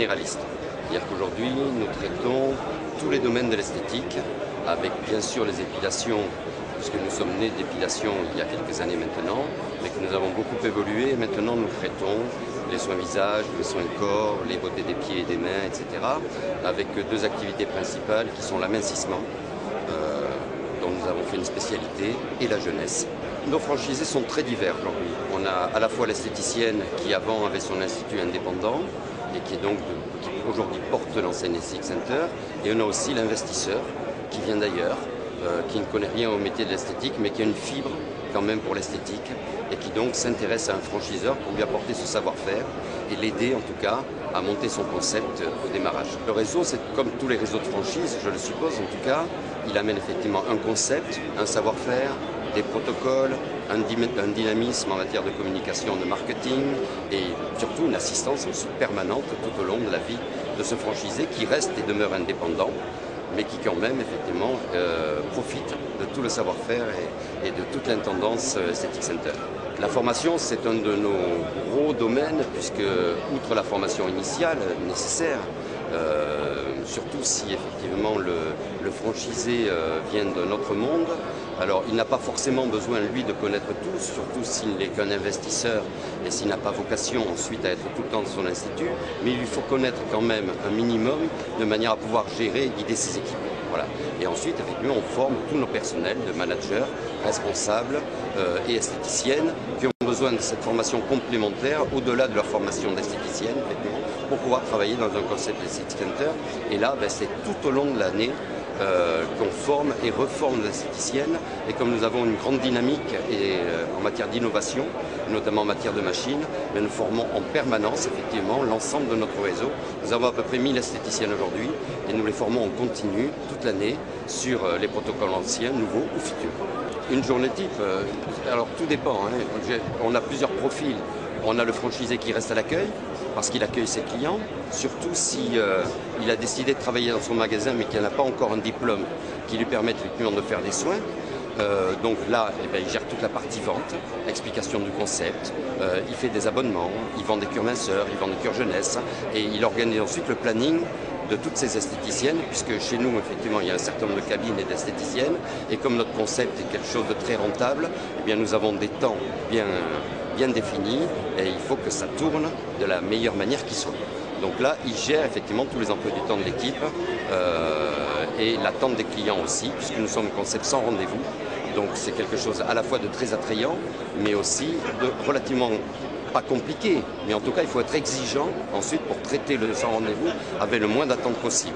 généraliste. C'est-à-dire qu'aujourd'hui, nous traitons tous les domaines de l'esthétique, avec bien sûr les épilations, puisque nous sommes nés d'épilation il y a quelques années maintenant, mais que nous avons beaucoup évolué. Maintenant, nous traitons les soins visage, les soins corps, les beautés des pieds et des mains, etc., avec deux activités principales qui sont l'amincissement, dont nous avons fait une spécialité, et la jeunesse. Nos franchisés sont très divers aujourd'hui. On a à la fois l'esthéticienne qui avant avait son institut indépendant et qui aujourd'hui porte l'enseigne Esthétique Center, et on a aussi l'investisseur qui vient d'ailleurs, qui ne connaît rien au métier de l'esthétique, mais qui a une fibre quand même pour l'esthétique et qui donc s'intéresse à un franchiseur pour lui apporter ce savoir-faire et l'aider en tout cas à monter son concept au démarrage. Le réseau, c'est comme tous les réseaux de franchise, je le suppose en tout cas, il amène effectivement un concept, un savoir-faire, des protocoles, un dynamisme en matière de communication, de marketing et surtout une assistance ensuite permanente tout au long de la vie de ce franchisé qui reste et demeure indépendant, mais qui quand même effectivement profite de tout le savoir-faire et de toute l'intendance Esthétique Center. La formation, c'est un de nos gros domaines, puisque outre la formation initiale nécessaire, surtout si effectivement le franchisé vient d'un autre monde, alors il n'a pas forcément besoin lui de connaître tout, surtout s'il n'est qu'un investisseur et s'il n'a pas vocation ensuite à être tout le temps dans son institut, mais il lui faut connaître quand même un minimum de manière à pouvoir gérer et guider ses équipes. Voilà. Et ensuite, effectivement, on forme tous nos personnels de managers, responsables et esthéticiennes qui ont besoin de cette formation complémentaire au-delà de leur formation d'esthéticienne, pour pouvoir travailler dans un concept d'Esthétique Center. Et là, c'est tout au long de l'année qu'on forme et reforme l'esthéticienne. Et comme nous avons une grande dynamique en matière d'innovation, notamment en matière de machines, nous formons en permanence effectivement l'ensemble de notre réseau. Nous avons à peu près 1000 esthéticiennes aujourd'hui et nous les formons en continu toute l'année sur les protocoles anciens, nouveaux ou futurs. Une journée type, alors tout dépend, hein. On a plusieurs profils. On a le franchisé qui reste à l'accueil parce qu'il accueille ses clients, surtout si il a décidé de travailler dans son magasin mais qu'il n'a pas encore un diplôme qui lui permette effectivement de faire des soins. Donc là, il gère toute la partie vente, explication du concept, il fait des abonnements, il vend des cures minceurs, il vend des cures jeunesse et il organise ensuite le planning de toutes ces esthéticiennes, puisque chez nous, effectivement, il y a un certain nombre de cabines et d'esthéticiennes, et comme notre concept est quelque chose de très rentable, nous avons des temps bien définis, et il faut que ça tourne de la meilleure manière qui soit. Donc là, il gère effectivement tous les emplois du temps de l'équipe, et l'attente des clients aussi, puisque nous sommes un concept sans rendez-vous, donc c'est quelque chose à la fois de très attrayant, mais aussi de relativement pas compliqué, mais en tout cas il faut être exigeant ensuite pour traiter le sans rendez-vous avec le moins d'attente possible.